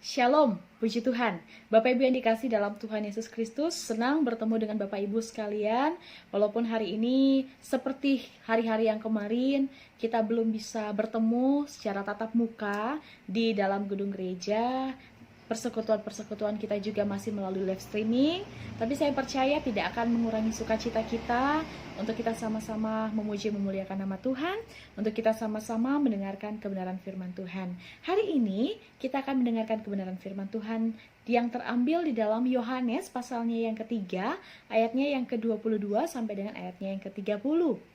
Shalom, puji Tuhan. Bapak Ibu yang dikasih dalam Tuhan Yesus Kristus, senang bertemu dengan Bapak Ibu sekalian. Walaupun hari ini seperti hari-hari yang kemarin, kita belum bisa bertemu secara tatap muka di dalam gedung gereja. Persekutuan-persekutuan kita juga masih melalui live streaming. Tapi saya percaya tidak akan mengurangi sukacita kita untuk kita sama-sama memuji memuliakan nama Tuhan, untuk kita sama-sama mendengarkan kebenaran firman Tuhan. Hari ini kita akan mendengarkan kebenaran firman Tuhan yang terambil di dalam Yohanes pasalnya yang ketiga, ayatnya yang ke-22 sampai dengan ayatnya yang ke-30.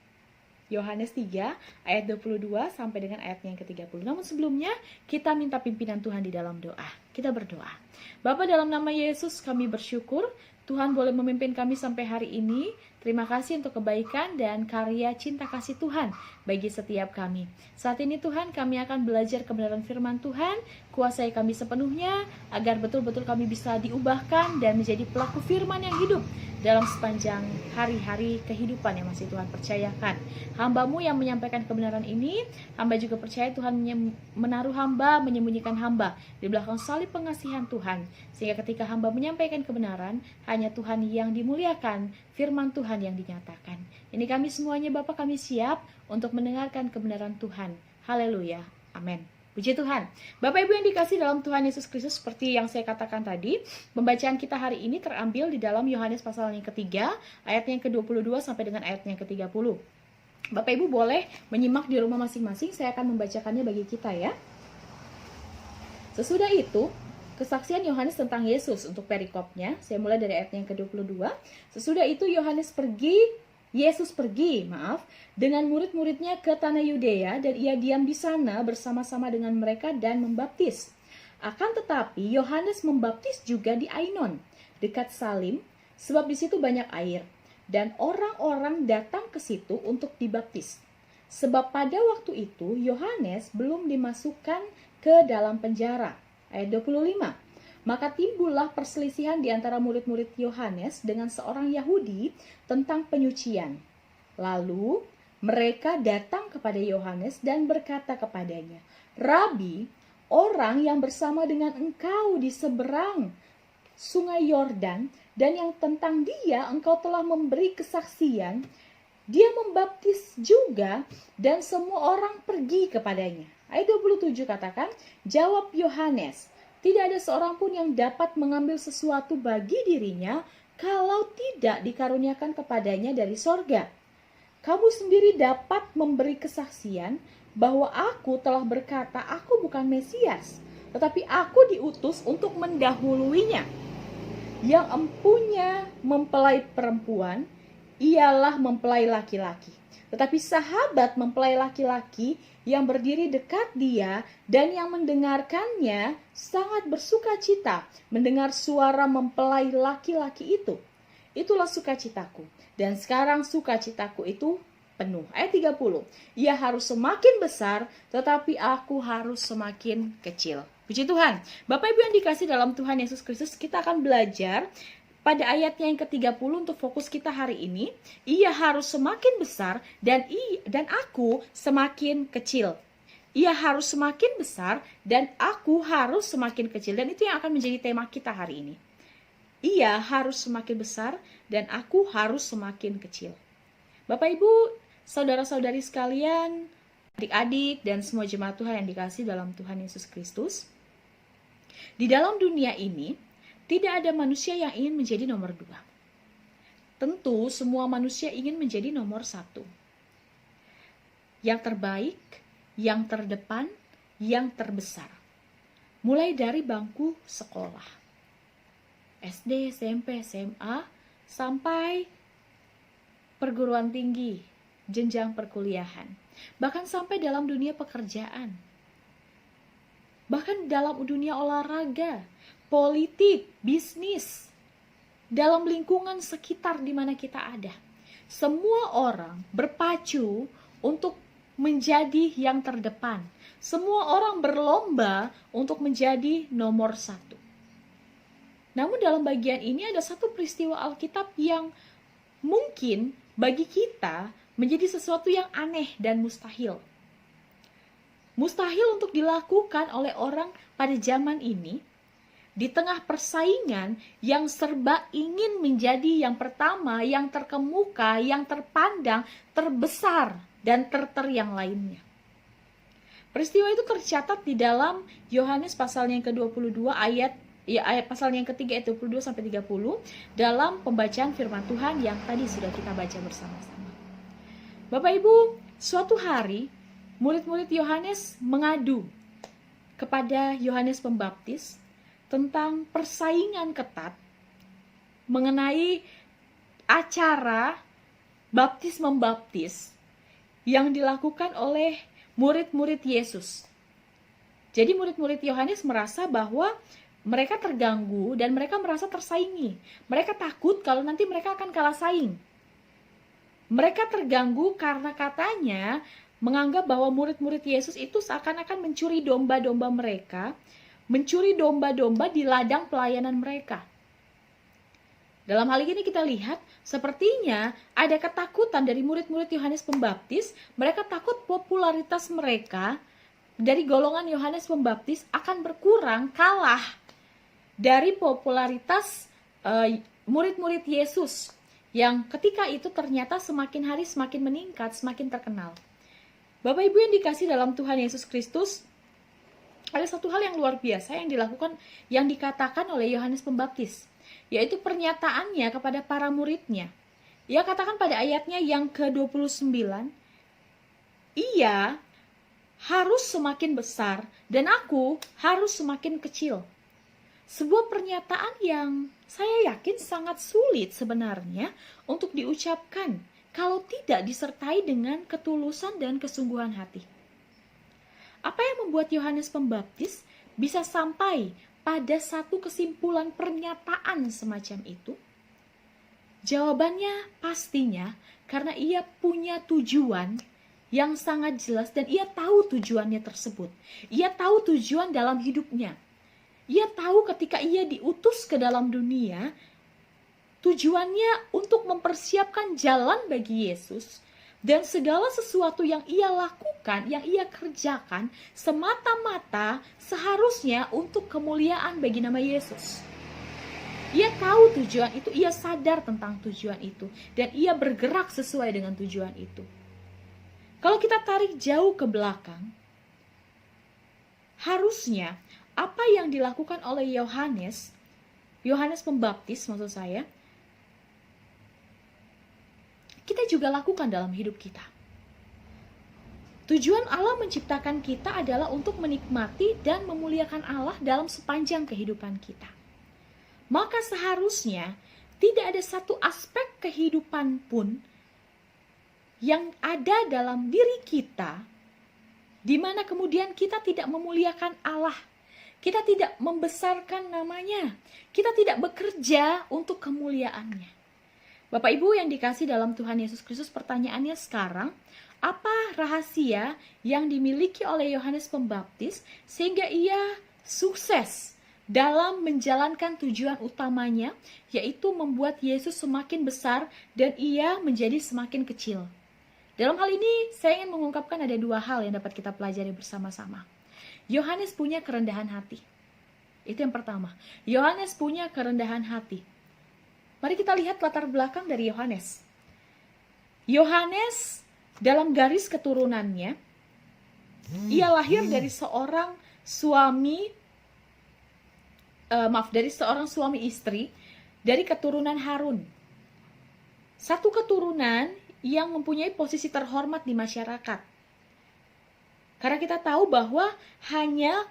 Yohanes 3 ayat 22 sampai dengan ayatnya yang ke-30. Namun sebelumnya kita minta pimpinan Tuhan di dalam doa. Kita berdoa. Bapa, dalam nama Yesus kami bersyukur Tuhan boleh memimpin kami sampai hari ini. Terima kasih untuk kebaikan dan karya cinta kasih Tuhan bagi setiap kami. Saat ini Tuhan, kami akan belajar kebenaran firman Tuhan. Kuasai kami sepenuhnya agar betul-betul kami bisa diubahkan dan menjadi pelaku firman yang hidup dalam sepanjang hari-hari kehidupan yang masih Tuhan percayakan. Hamba-Mu yang menyampaikan kebenaran ini, hamba juga percaya Tuhan menaruh hamba, menyembunyikan hamba di belakang salib pengasihan Tuhan. Sehingga ketika hamba menyampaikan kebenaran, hanya Tuhan yang dimuliakan, firman Tuhan yang dinyatakan. Ini kami semuanya Bapak, kami siap untuk mendengarkan kebenaran Tuhan. Haleluya. Amin. Puji Tuhan. Bapak Ibu yang dikasih dalam Tuhan Yesus Kristus, seperti yang saya katakan tadi, pembacaan kita hari ini terambil di dalam Yohanes pasal yang ketiga, ayatnya yang ke-22 sampai dengan ayatnya yang ke-30. Bapak Ibu boleh menyimak di rumah masing-masing, saya akan membacakannya bagi kita ya. Sesudah itu, kesaksian Yohanes tentang Yesus untuk perikopnya, saya mulai dari ayatnya yang ke-22. Sesudah itu Yesus pergi dengan murid-muridnya ke tanah Yudea, dan ia diam di sana bersama-sama dengan mereka dan membaptis. Akan tetapi Yohanes membaptis juga di Ainon, dekat Salim, sebab di situ banyak air, dan orang-orang datang ke situ untuk dibaptis. Sebab pada waktu itu Yohanes belum dimasukkan ke dalam penjara. Ayat 25. Maka timbullah perselisihan di antara murid-murid Yohanes dengan seorang Yahudi tentang penyucian. Lalu mereka datang kepada Yohanes dan berkata kepadanya, "Rabi, orang yang bersama dengan engkau di seberang sungai Yordan dan yang tentang dia engkau telah memberi kesaksian, dia membaptis juga dan semua orang pergi kepadanya." Ayat 27 katakan, jawab Yohanes, "Tidak ada seorang pun yang dapat mengambil sesuatu bagi dirinya kalau tidak dikaruniakan kepadanya dari sorga. Kamu sendiri dapat memberi kesaksian bahwa aku telah berkata aku bukan Mesias, tetapi aku diutus untuk mendahuluinya. Yang empunya mempelai perempuan, ialah mempelai laki-laki. Tetapi sahabat mempelai laki-laki yang berdiri dekat dia dan yang mendengarkannya sangat bersuka cita mendengar suara mempelai laki-laki itu. Itulah sukacitaku. Dan sekarang sukacitaku itu penuh." Ayat 30. "Ia harus semakin besar, tetapi aku harus semakin kecil." Puji Tuhan. Bapak Ibu yang dikasih dalam Tuhan Yesus Kristus, kita akan belajar pada ayatnya yang ke-30 untuk fokus kita hari ini. Ia harus semakin besar dan aku semakin kecil. Ia harus semakin besar dan aku harus semakin kecil. Dan itu yang akan menjadi tema kita hari ini. Ia harus semakin besar dan aku harus semakin kecil. Bapak Ibu, saudara-saudari sekalian, adik-adik dan semua jemaat Tuhan yang dikasih dalam Tuhan Yesus Kristus, di dalam dunia ini tidak ada manusia yang ingin menjadi nomor 2. Tentu semua manusia ingin menjadi nomor 1. Yang terbaik, yang terdepan, yang terbesar. Mulai dari bangku sekolah. SD, SMP, SMA, sampai perguruan tinggi, jenjang perkuliahan. Bahkan sampai dalam dunia pekerjaan. Bahkan dalam dunia olahraga, politik, bisnis, dalam lingkungan sekitar di mana kita ada. Semua orang berpacu untuk menjadi yang terdepan. Semua orang berlomba untuk menjadi nomor 1. Namun dalam bagian ini ada satu peristiwa Alkitab yang mungkin bagi kita menjadi sesuatu yang aneh dan mustahil. Mustahil untuk dilakukan oleh orang pada zaman ini, di tengah persaingan yang serba ingin menjadi yang pertama, yang terkemuka, yang terpandang, terbesar, dan yang lainnya. Peristiwa itu tercatat di dalam Yohanes pasal yang ke-22 ayat pasal yang ketiga ayat 22 sampai 30 dalam pembacaan firman Tuhan yang tadi sudah kita baca bersama-sama. Bapak Ibu, suatu hari murid-murid Yohanes mengadu kepada Yohanes Pembaptis tentang persaingan ketat mengenai acara baptis membaptis yang dilakukan oleh murid-murid Yesus. Jadi murid-murid Yohanes merasa bahwa mereka terganggu dan mereka merasa tersaingi. Mereka takut kalau nanti mereka akan kalah saing. Mereka terganggu karena katanya menganggap bahwa murid-murid Yesus itu seakan-akan mencuri domba-domba mereka, mencuri domba-domba di ladang pelayanan mereka. Dalam hal ini kita lihat, sepertinya ada ketakutan dari murid-murid Yohanes Pembaptis. Mereka takut popularitas mereka dari golongan Yohanes Pembaptis akan berkurang, kalah dari popularitas murid-murid Yesus yang ketika itu ternyata semakin hari semakin meningkat, semakin terkenal. Bapak Ibu yang dikasih dalam Tuhan Yesus Kristus, ada satu hal yang luar biasa yang dilakukan, yang dikatakan oleh Yohanes Pembaptis, yaitu pernyataannya kepada para muridnya. Ia katakan pada ayatnya yang ke-29, ia harus semakin besar dan aku harus semakin kecil. Sebuah pernyataan yang saya yakin sangat sulit sebenarnya untuk diucapkan kalau tidak disertai dengan ketulusan dan kesungguhan hati. Apa yang membuat Yohanes Pembaptis bisa sampai pada satu kesimpulan pernyataan semacam itu? Jawabannya pastinya karena ia punya tujuan yang sangat jelas dan ia tahu tujuannya tersebut. Ia tahu tujuan dalam hidupnya. Ia tahu ketika ia diutus ke dalam dunia, tujuannya untuk mempersiapkan jalan bagi Yesus, dan segala sesuatu yang ia lakukan, yang ia kerjakan, semata-mata seharusnya untuk kemuliaan bagi nama Yesus. Ia tahu tujuan itu, ia sadar tentang tujuan itu, dan ia bergerak sesuai dengan tujuan itu. Kalau kita tarik jauh ke belakang, harusnya apa yang dilakukan oleh Yohanes Pembaptis maksud saya, kita juga lakukan dalam hidup kita. Tujuan Allah menciptakan kita adalah untuk menikmati dan memuliakan Allah dalam sepanjang kehidupan kita. Maka seharusnya tidak ada satu aspek kehidupan pun yang ada dalam diri kita di mana kemudian kita tidak memuliakan Allah. Kita tidak membesarkan namanya. Kita tidak bekerja untuk kemuliaannya. Bapak Ibu yang dikasih dalam Tuhan Yesus Kristus, pertanyaannya sekarang, apa rahasia yang dimiliki oleh Yohanes Pembaptis sehingga ia sukses dalam menjalankan tujuan utamanya, yaitu membuat Yesus semakin besar dan ia menjadi semakin kecil? Dalam hal ini, saya ingin mengungkapkan ada dua hal yang dapat kita pelajari bersama-sama. Yohanes punya kerendahan hati. Itu yang pertama. Yohanes punya kerendahan hati. Mari kita lihat latar belakang dari Yohanes. Yohanes dalam garis keturunannya, ia lahir dari seorang suami istri dari keturunan Harun. Satu keturunan yang mempunyai posisi terhormat di masyarakat. Karena kita tahu bahwa hanya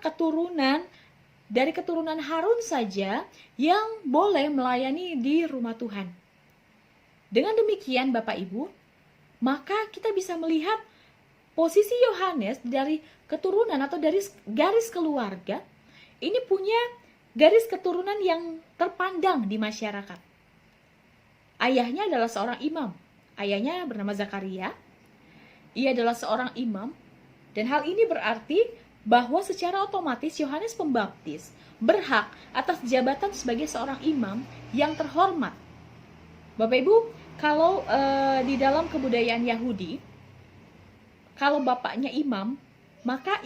dari keturunan Harun saja yang boleh melayani di rumah Tuhan. Dengan demikian Bapak Ibu, maka kita bisa melihat posisi Yohanes dari keturunan atau dari garis keluarga, ini punya garis keturunan yang terpandang di masyarakat. Ayahnya adalah seorang imam. Ayahnya bernama Zakaria. Ia adalah seorang imam. Dan hal ini berarti bahwa secara otomatis Yohanes Pembaptis berhak atas jabatan sebagai seorang imam yang terhormat. Bapak Ibu, kalau di dalam kebudayaan Yahudi, kalau bapaknya imam, maka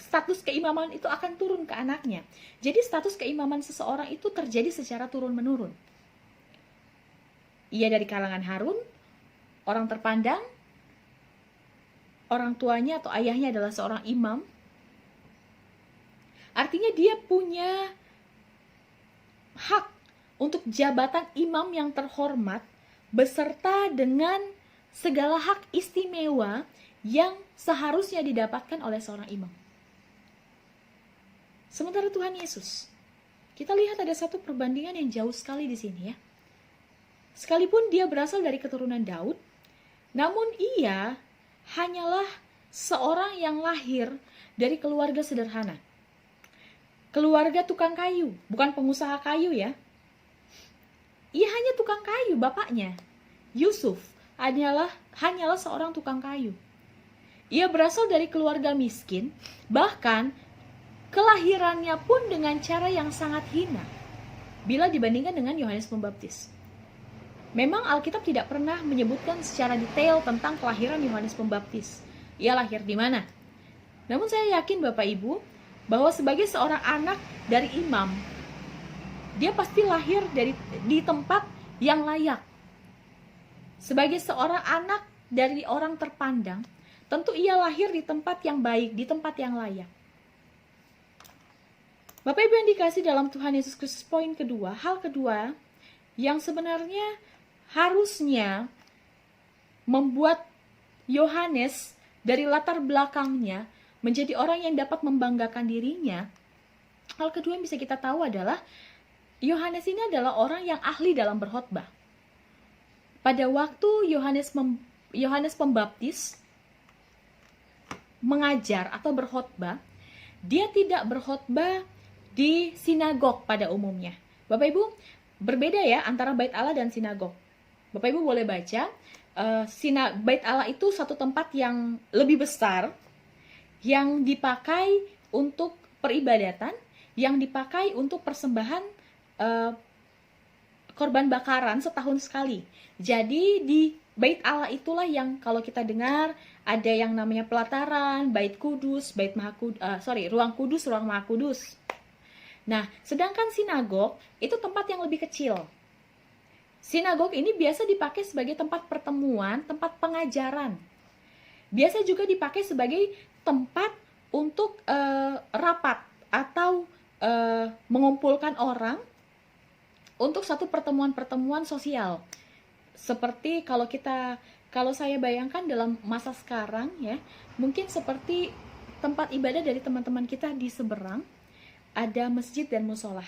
status keimaman itu akan turun ke anaknya. Jadi status keimaman seseorang itu terjadi secara turun-menurun. Ia dari kalangan Harun, orang terpandang, orang tuanya atau ayahnya adalah seorang imam. Artinya dia punya hak untuk jabatan imam yang terhormat beserta dengan segala hak istimewa yang seharusnya didapatkan oleh seorang imam. Sementara Tuhan Yesus, kita lihat ada satu perbandingan yang jauh sekali di sini ya. Sekalipun dia berasal dari keturunan Daud, namun ia hanyalah seorang yang lahir dari keluarga sederhana. Keluarga tukang kayu, bukan pengusaha kayu ya. Ia hanya tukang kayu, bapaknya Yusuf hanyalah seorang tukang kayu. Ia berasal dari keluarga miskin, bahkan kelahirannya pun dengan cara yang sangat hina bila dibandingkan dengan Yohanes Pembaptis. Memang Alkitab tidak pernah menyebutkan secara detail tentang kelahiran Yohanes Pembaptis. Ia lahir di mana? Namun saya yakin Bapak Ibu bahwa sebagai seorang anak dari imam, dia pasti lahir di tempat yang layak. Sebagai seorang anak dari orang terpandang, tentu ia lahir di tempat yang baik, di tempat yang layak. Bapak Ibu yang dikasih dalam Tuhan Yesus Kristus, poin kedua, hal kedua yang sebenarnya harusnya membuat Yohanes dari latar belakangnya menjadi orang yang dapat membanggakan dirinya. Hal kedua yang bisa kita tahu adalah Yohanes ini adalah orang yang ahli dalam berkhotbah. Pada waktu Yohanes Pembaptis mengajar atau berkhotbah, dia tidak berkhotbah di sinagog pada umumnya. Bapak Ibu, berbeda ya antara bait Allah dan sinagog. Bapak Ibu boleh baca, bait Allah itu satu tempat yang lebih besar, yang dipakai untuk peribadatan, yang dipakai untuk persembahan korban bakaran setahun sekali. Jadi di bait Allah itulah yang kalau kita dengar ada yang namanya pelataran, bait kudus, ruang kudus, ruang maha kudus. Nah, sedangkan sinagog itu tempat yang lebih kecil. Sinagog ini biasa dipakai sebagai tempat pertemuan, tempat pengajaran. Biasa juga dipakai sebagai tempat untuk rapat atau mengumpulkan orang untuk satu pertemuan-pertemuan sosial. Seperti kalau saya bayangkan dalam masa sekarang ya, mungkin seperti tempat ibadah dari teman-teman kita di seberang, ada masjid dan musola.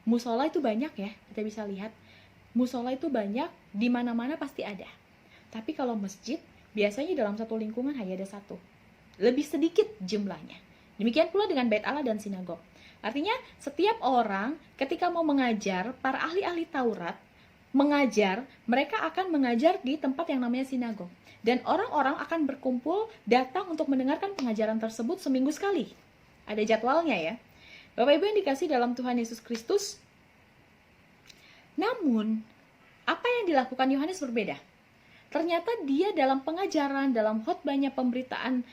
Musola itu banyak ya, kita bisa lihat. Musola itu banyak, di mana-mana pasti ada. Tapi kalau masjid, biasanya dalam satu lingkungan hanya ada satu. Lebih sedikit jumlahnya. Demikian pula dengan bait Allah dan sinagog. Artinya, setiap orang ketika mau mengajar, para ahli-ahli Taurat, mengajar, mereka akan mengajar di tempat yang namanya sinagog. Dan orang-orang akan berkumpul, datang untuk mendengarkan pengajaran tersebut seminggu sekali. Ada jadwalnya ya. Bapak Ibu yang dikasih dalam Tuhan Yesus Kristus. Namun, apa yang dilakukan Yohanes berbeda. Ternyata dia dalam pengajaran, dalam khotbahnya, pemberitaan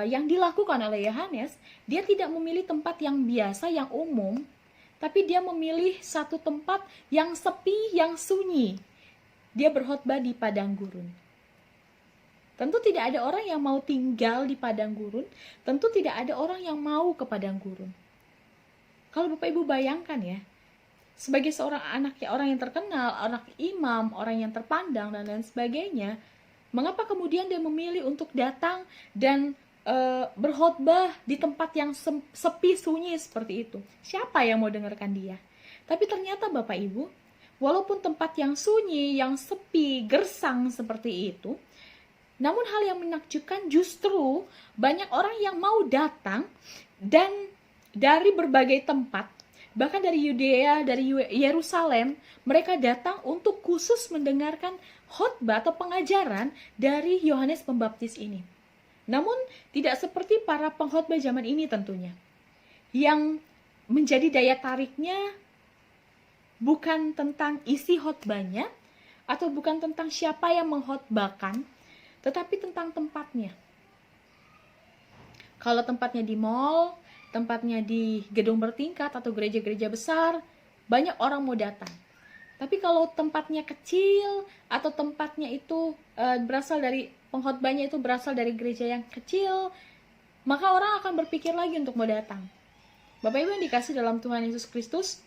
yang dilakukan oleh Yohanes, dia tidak memilih tempat yang biasa, yang umum, tapi dia memilih satu tempat yang sepi, yang sunyi. Dia berkhotbah di padang gurun. Tentu tidak ada orang yang mau tinggal di padang gurun, tentu tidak ada orang yang mau ke padang gurun. Kalau Bapak Ibu bayangkan ya, sebagai seorang anak orang yang terkenal, anak imam, orang yang terpandang, dan lain sebagainya, mengapa kemudian dia memilih untuk datang dan berkhotbah di tempat yang sepi sunyi seperti itu? Siapa yang mau dengarkan dia? Tapi ternyata Bapak Ibu, walaupun tempat yang sunyi, yang sepi, gersang seperti itu, namun hal yang menakjubkan justru banyak orang yang mau datang dan dari berbagai tempat, bahkan dari Yudea, dari Yerusalem, mereka datang untuk khusus mendengarkan khotbah atau pengajaran dari Yohanes Pembaptis ini. Namun tidak seperti para pengkhotbah zaman ini tentunya. Yang menjadi daya tariknya bukan tentang isi khotbahnya atau bukan tentang siapa yang mengkhotbahkan, tetapi tentang tempatnya. Kalau tempatnya di mall, tempatnya di gedung bertingkat atau gereja-gereja besar, banyak orang mau datang. Tapi kalau tempatnya kecil atau tempatnya itu berasal dari pengkhotbahnya itu berasal dari gereja yang kecil, maka orang akan berpikir lagi untuk mau datang. Bapak Ibu yang dikasih dalam Tuhan Yesus Kristus,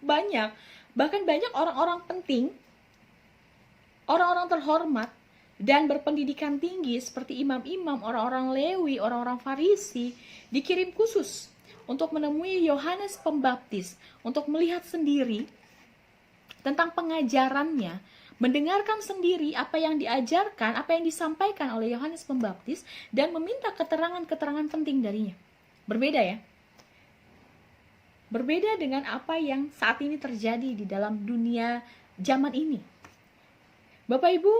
bahkan banyak orang-orang penting, orang-orang terhormat dan berpendidikan tinggi seperti imam-imam, orang-orang Lewi, orang-orang Farisi dikirim khusus untuk menemui Yohanes Pembaptis, untuk melihat sendiri tentang pengajarannya, mendengarkan sendiri apa yang diajarkan, apa yang disampaikan oleh Yohanes Pembaptis, dan meminta keterangan-keterangan penting darinya. Berbeda ya? Berbeda dengan apa yang saat ini terjadi di dalam dunia zaman ini. Bapak Ibu,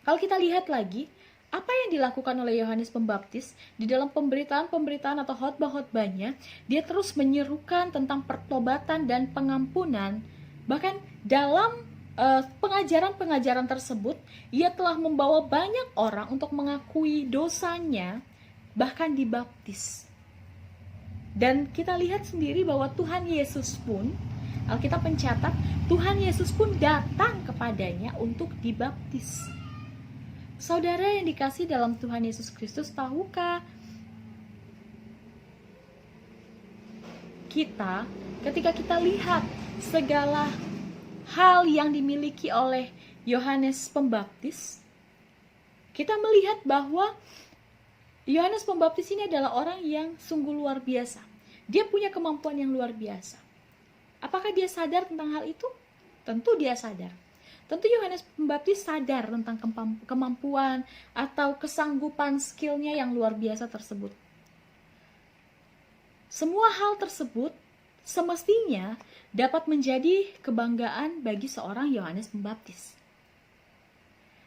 kalau kita lihat lagi, apa yang dilakukan oleh Yohanes Pembaptis di dalam pemberitaan-pemberitaan atau khotbah-khotbahnya, dia terus menyerukan tentang pertobatan dan pengampunan. Bahkan dalam pengajaran-pengajaran tersebut, ia telah membawa banyak orang untuk mengakui dosanya, bahkan dibaptis. Dan kita lihat sendiri bahwa Tuhan Yesus pun, Alkitab mencatat, Tuhan Yesus pun datang kepadanya untuk dibaptis. Saudara yang dikasih dalam Tuhan Yesus Kristus, tahukah kita ketika kita lihat segala hal yang dimiliki oleh Yohanes Pembaptis, kita melihat bahwa Yohanes Pembaptis ini adalah orang yang sungguh luar biasa. Dia punya kemampuan yang luar biasa. Apakah dia sadar tentang hal itu? Tentu dia sadar. Tentu Yohanes Pembaptis sadar tentang kemampuan atau kesanggupan skillnya yang luar biasa tersebut. Semua hal tersebut semestinya dapat menjadi kebanggaan bagi seorang Yohanes Pembaptis.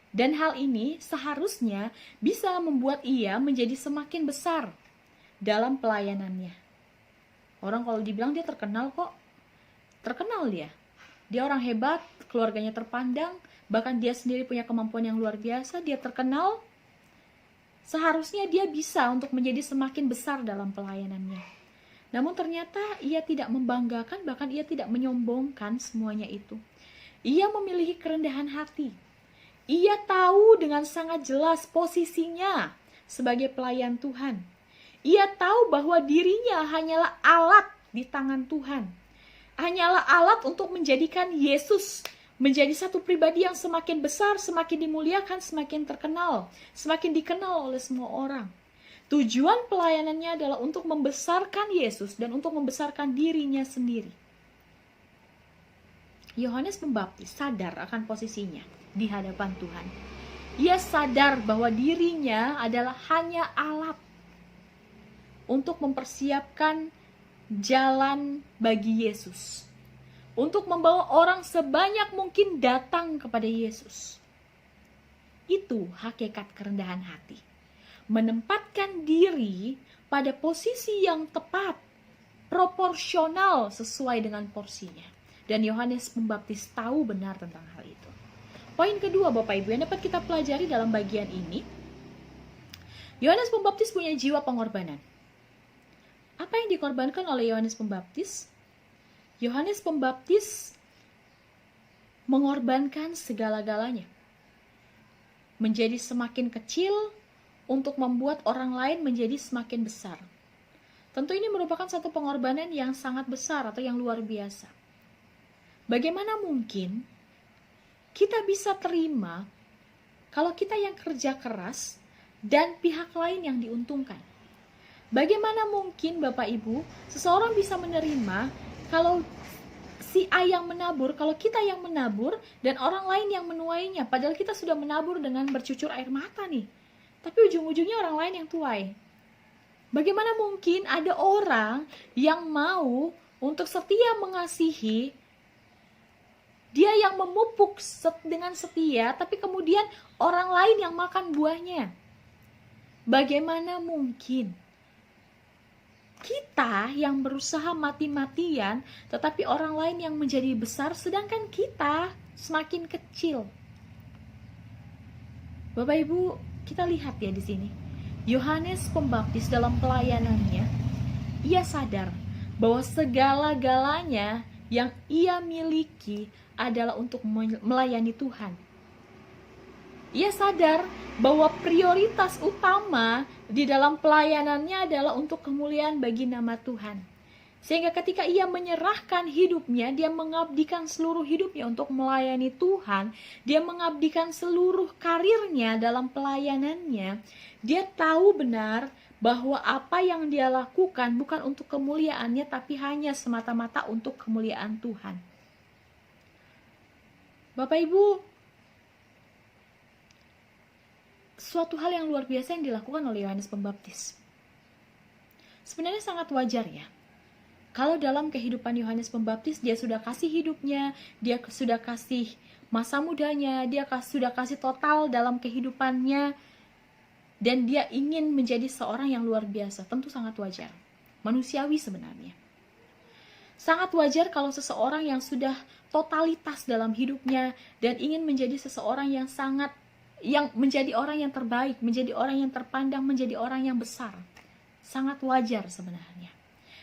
Dan hal ini seharusnya bisa membuat ia menjadi semakin besar dalam pelayanannya. Orang kalau dibilang dia terkenal kok, terkenal dia. Dia orang hebat, keluarganya terpandang, bahkan dia sendiri punya kemampuan yang luar biasa, dia terkenal. Seharusnya dia bisa untuk menjadi semakin besar dalam pelayanannya. Namun ternyata ia tidak membanggakan, bahkan ia tidak menyombongkan semuanya itu. Ia memiliki kerendahan hati. Ia tahu dengan sangat jelas posisinya sebagai pelayan Tuhan. Ia tahu bahwa dirinya hanyalah alat di tangan Tuhan. Hanyalah alat untuk menjadikan Yesus menjadi satu pribadi yang semakin besar, semakin dimuliakan, semakin terkenal, semakin dikenal oleh semua orang. Tujuan pelayanannya adalah untuk membesarkan Yesus dan untuk membesarkan dirinya sendiri. Yohanes Pembaptis sadar akan posisinya di hadapan Tuhan. Ia sadar bahwa dirinya adalah hanya alat untuk mempersiapkan jalan bagi Yesus, untuk membawa orang sebanyak mungkin datang kepada Yesus. Itu hakikat kerendahan hati. Menempatkan diri pada posisi yang tepat, proporsional sesuai dengan porsinya. Dan Yohanes Pembaptis tahu benar tentang hal itu. Poin kedua, Bapak Ibu, yang dapat kita pelajari dalam bagian ini, Yohanes Pembaptis punya jiwa pengorbanan. Apa yang dikorbankan oleh Yohanes Pembaptis? Yohanes Pembaptis mengorbankan segala-galanya. Menjadi semakin kecil untuk membuat orang lain menjadi semakin besar. Tentu ini merupakan satu pengorbanan yang sangat besar atau yang luar biasa. Bagaimana mungkin kita bisa terima kalau kita yang kerja keras dan pihak lain yang diuntungkan? Bagaimana mungkin Bapak Ibu, seseorang bisa menerima kalau si A yang menabur, kalau kita yang menabur dan orang lain yang menuainya, padahal kita sudah menabur dengan bercucur air mata nih. Tapi ujung-ujungnya orang lain yang tuai. Bagaimana mungkin ada orang yang mau untuk setia mengasihi, dia yang memupuk dengan setia, tapi kemudian orang lain yang makan buahnya? Bagaimana mungkin kita yang berusaha mati-matian, tetapi orang lain yang menjadi besar, sedangkan kita semakin kecil? Bapak Ibu, kita lihat ya di sini. Yohanes Pembaptis dalam pelayanannya, ia sadar bahwa segala-galanya yang ia miliki adalah untuk melayani Tuhan. Ia sadar bahwa prioritas utama di dalam pelayanannya adalah untuk kemuliaan bagi nama Tuhan. Sehingga ketika ia menyerahkan hidupnya, dia mengabdikan seluruh hidupnya untuk melayani Tuhan, dia mengabdikan seluruh karirnya dalam pelayanannya, dia tahu benar bahwa apa yang dia lakukan bukan untuk kemuliaannya, tapi hanya semata-mata untuk kemuliaan Tuhan. Bapak Ibu, suatu hal yang luar biasa yang dilakukan oleh Yohanes Pembaptis. Sebenarnya sangat wajar ya. Kalau dalam kehidupan Yohanes Pembaptis, dia sudah kasih hidupnya, dia sudah kasih masa mudanya, dia sudah kasih total dalam kehidupannya, dan dia ingin menjadi seorang yang luar biasa. Tentu sangat wajar. Manusiawi sebenarnya. Sangat wajar kalau seseorang yang sudah totalitas dalam hidupnya, dan ingin menjadi seseorang yang menjadi orang yang terbaik, menjadi orang yang terpandang, menjadi orang yang besar. Sangat wajar sebenarnya.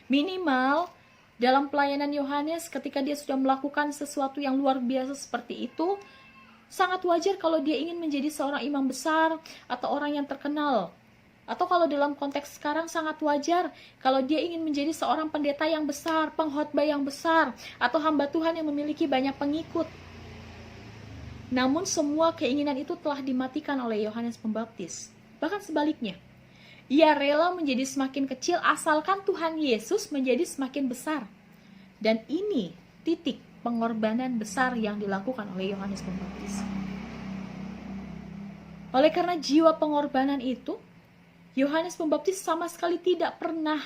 Minimal dalam pelayanan Yohanes ketika dia sudah melakukan sesuatu yang luar biasa seperti itu, sangat wajar kalau dia ingin menjadi seorang imam besar atau orang yang terkenal. Atau kalau dalam konteks sekarang sangat wajar kalau dia ingin menjadi seorang pendeta yang besar, pengkhotbah yang besar, atau hamba Tuhan yang memiliki banyak pengikut. Namun semua keinginan itu telah dimatikan oleh Yohanes Pembaptis. Bahkan sebaliknya, ia rela menjadi semakin kecil asalkan Tuhan Yesus menjadi semakin besar. Dan ini titik pengorbanan besar yang dilakukan oleh Yohanes Pembaptis. Oleh karena jiwa pengorbanan itu, Yohanes Pembaptis sama sekali tidak pernah,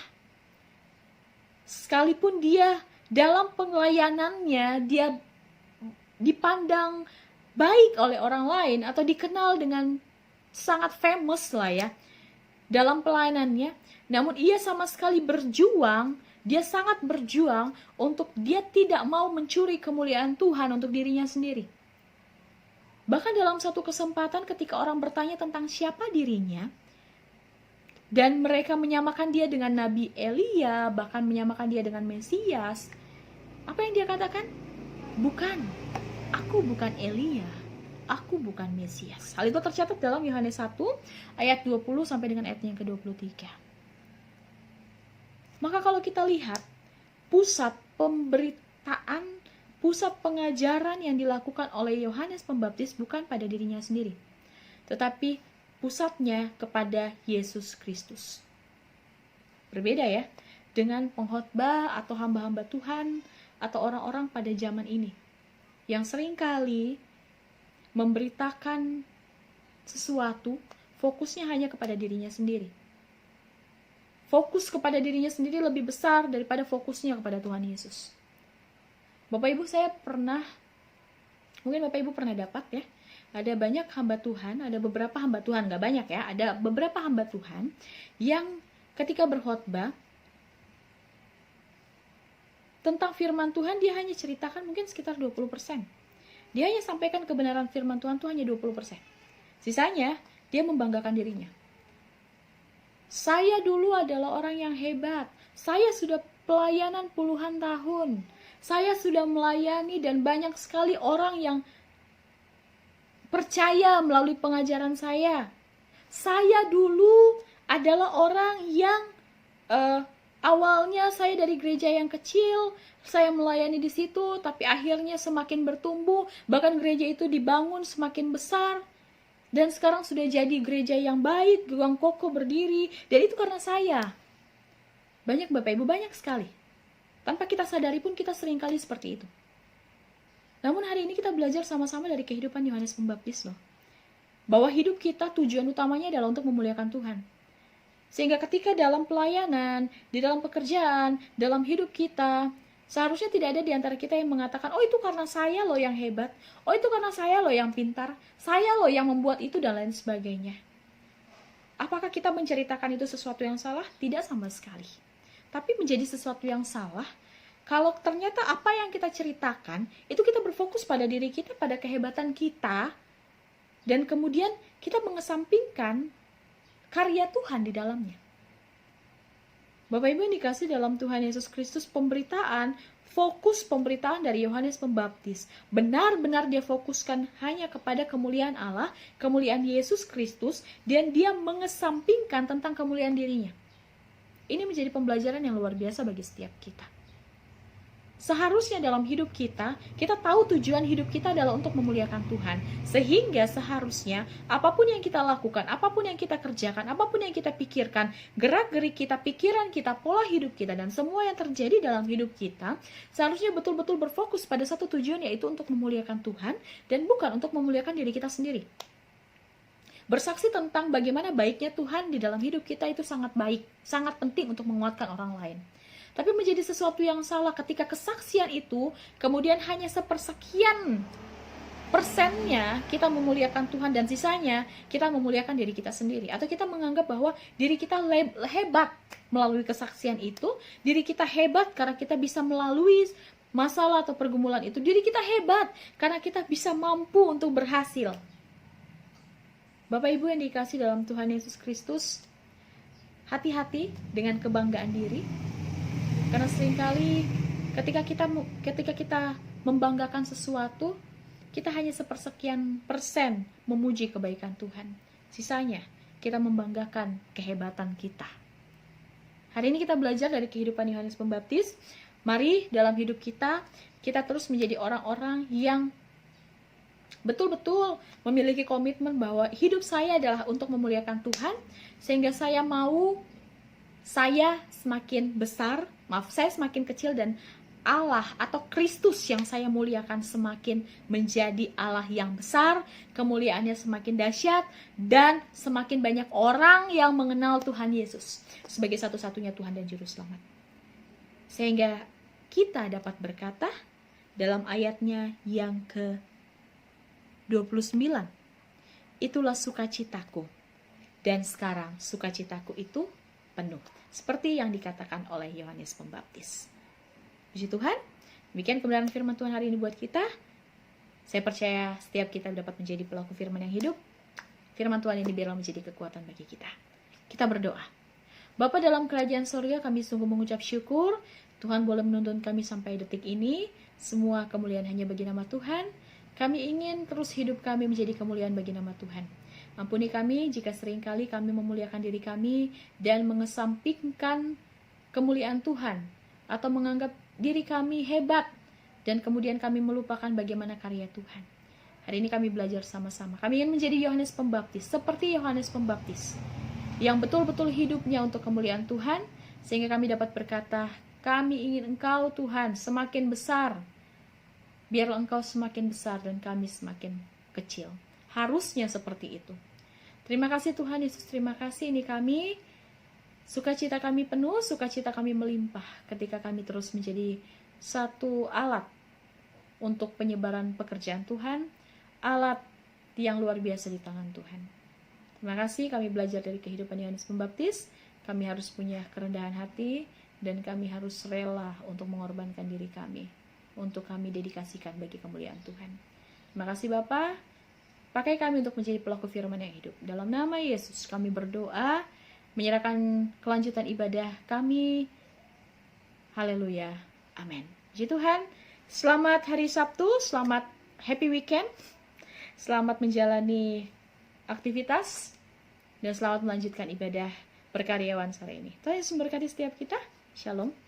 sekalipun dia dalam pelayanannya, dia dipandang baik oleh orang lain atau dikenal dengan sangat famous lah ya, dalam pelayanannya, namun ia sama sekali berjuang, dia sangat berjuang untuk dia tidak mau mencuri kemuliaan Tuhan untuk dirinya sendiri. Bahkan dalam satu kesempatan ketika orang bertanya tentang siapa dirinya, dan mereka menyamakan dia dengan Nabi Elia, bahkan menyamakan dia dengan Mesias, apa yang dia katakan? Bukan, aku bukan Elia, aku bukan Mesias. Hal itu tercatat dalam Yohanes 1 ayat 20 sampai dengan ayat yang ke-23. Maka kalau kita lihat pusat pemberitaan, pusat pengajaran yang dilakukan oleh Yohanes Pembaptis bukan pada dirinya sendiri, tetapi pusatnya kepada Yesus Kristus. Berbeda ya dengan pengkhotbah atau hamba-hamba Tuhan atau orang-orang pada zaman ini yang seringkali memberitakan sesuatu, fokusnya hanya kepada dirinya sendiri. Fokus kepada dirinya sendiri lebih besar daripada fokusnya kepada Tuhan Yesus. Bapak Ibu, mungkin Bapak Ibu pernah dapat ya, ada banyak hamba Tuhan, ada beberapa hamba Tuhan, gak banyak ya, ada beberapa hamba Tuhan yang ketika berkhotbah tentang firman Tuhan, dia hanya ceritakan mungkin sekitar 20%. Dia hanya sampaikan kebenaran firman Tuhan itu hanya 20%. Sisanya, dia membanggakan dirinya. Saya dulu adalah orang yang hebat. Saya sudah pelayanan puluhan tahun. Saya sudah melayani dan banyak sekali orang yang percaya melalui pengajaran saya. Saya dulu adalah orang yang awalnya saya dari gereja yang kecil, saya melayani di situ, tapi akhirnya semakin bertumbuh, bahkan gereja itu dibangun semakin besar, dan sekarang sudah jadi gereja yang baik, yang kokoh berdiri, dan itu karena saya. Banyak Bapak Ibu, banyak sekali. Tanpa kita sadari pun kita seringkali seperti itu. Namun hari ini kita belajar sama-sama dari kehidupan Yohanes Pembaptis loh. Bahwa hidup kita tujuan utamanya adalah untuk memuliakan Tuhan. Sehingga ketika dalam pelayanan, di dalam pekerjaan, dalam hidup kita, seharusnya tidak ada di antara kita yang mengatakan, oh itu karena saya loh yang hebat, oh itu karena saya loh yang pintar, saya loh yang membuat itu dan lain sebagainya. Apakah kita menceritakan itu sesuatu yang salah? Tidak sama sekali. Tapi menjadi sesuatu yang salah, kalau ternyata apa yang kita ceritakan, itu kita berfokus pada diri kita, pada kehebatan kita, dan kemudian kita mengesampingkan karya Tuhan di dalamnya. Bapak Ibu yang dikasih dalam Tuhan Yesus Kristus, fokus pemberitaan dari Yohanes Pembaptis, benar-benar dia fokuskan hanya kepada kemuliaan Allah, kemuliaan Yesus Kristus, dan dia mengesampingkan tentang kemuliaan dirinya. Ini menjadi pembelajaran yang luar biasa bagi setiap kita. Seharusnya dalam hidup kita tahu tujuan hidup kita adalah untuk memuliakan Tuhan. Sehingga seharusnya apapun yang kita lakukan, apapun yang kita kerjakan, apapun yang kita pikirkan, gerak-gerik kita, pikiran kita, pola hidup kita, dan semua yang terjadi dalam hidup kita, seharusnya betul-betul berfokus pada satu tujuan, yaitu untuk memuliakan Tuhan, dan bukan untuk memuliakan diri kita sendiri. Bersaksi tentang bagaimana baiknya Tuhan di dalam hidup kita itu sangat baik, sangat penting untuk menguatkan orang lain. Tapi menjadi sesuatu yang salah ketika kesaksian itu kemudian hanya sepersekian persennya kita memuliakan Tuhan dan sisanya kita memuliakan diri kita sendiri. Atau kita menganggap bahwa diri kita hebat melalui kesaksian itu, diri kita hebat karena kita bisa melalui masalah atau pergumulan itu, diri kita hebat karena kita bisa mampu untuk berhasil. Bapak Ibu yang dikasih dalam Tuhan Yesus Kristus, hati-hati dengan kebanggaan diri. Karena seringkali ketika kita membanggakan sesuatu, kita hanya sepersekian persen memuji kebaikan Tuhan. Sisanya kita membanggakan kehebatan kita. Hari ini kita belajar dari kehidupan Yohanes Pembaptis. Mari dalam hidup kita terus menjadi orang-orang yang betul-betul memiliki komitmen bahwa hidup saya adalah untuk memuliakan Tuhan, sehingga saya semakin besar, saya semakin kecil, dan Allah atau Kristus yang saya muliakan semakin menjadi Allah yang besar, kemuliaannya semakin dahsyat, dan semakin banyak orang yang mengenal Tuhan Yesus sebagai satu-satunya Tuhan dan Juru Selamat. Sehingga kita dapat berkata dalam ayatnya yang ke-29, itulah sukacitaku, dan sekarang sukacitaku itu penuh. Seperti yang dikatakan oleh Yohanes Pembaptis. Puji Tuhan, demikian kebenaran firman Tuhan hari ini buat kita. Saya percaya setiap kita dapat menjadi pelaku firman yang hidup. Firman Tuhan ini biarlah menjadi kekuatan bagi kita. Kita berdoa. Bapa dalam kerajaan sorga, kami sungguh mengucap syukur Tuhan boleh menuntun kami sampai detik ini. Semua kemuliaan hanya bagi nama Tuhan. Kami ingin terus hidup kami menjadi kemuliaan bagi nama Tuhan. Ampuni kami jika seringkali kami memuliakan diri kami dan mengesampingkan kemuliaan Tuhan, atau menganggap diri kami hebat dan kemudian kami melupakan bagaimana karya Tuhan. Hari ini kami belajar sama-sama. Kami ingin menjadi Yohanes Pembaptis, seperti Yohanes Pembaptis, yang betul-betul hidupnya untuk kemuliaan Tuhan, sehingga kami dapat berkata, kami ingin Engkau Tuhan semakin besar, biarlah Engkau semakin besar dan kami semakin kecil. Harusnya seperti itu. Terima kasih Tuhan Yesus, terima kasih ini kami, sukacita kami penuh, sukacita kami melimpah ketika kami terus menjadi satu alat untuk penyebaran pekerjaan Tuhan, alat yang luar biasa di tangan Tuhan. Terima kasih kami belajar dari kehidupan Yohanes Pembaptis, kami harus punya kerendahan hati dan kami harus rela untuk mengorbankan diri kami, untuk kami dedikasikan bagi kemuliaan Tuhan. Terima kasih Bapa. Pakai kami untuk menjadi pelaku firman yang hidup. Dalam nama Yesus kami berdoa, menyerahkan kelanjutan ibadah kami. Haleluya. Amin. Puji Tuhan. Selamat hari Sabtu, selamat happy weekend. Selamat menjalani aktivitas dan selamat melanjutkan ibadah perkaryawan sore ini. Tuhan Yesus memberkati setiap kita. Shalom.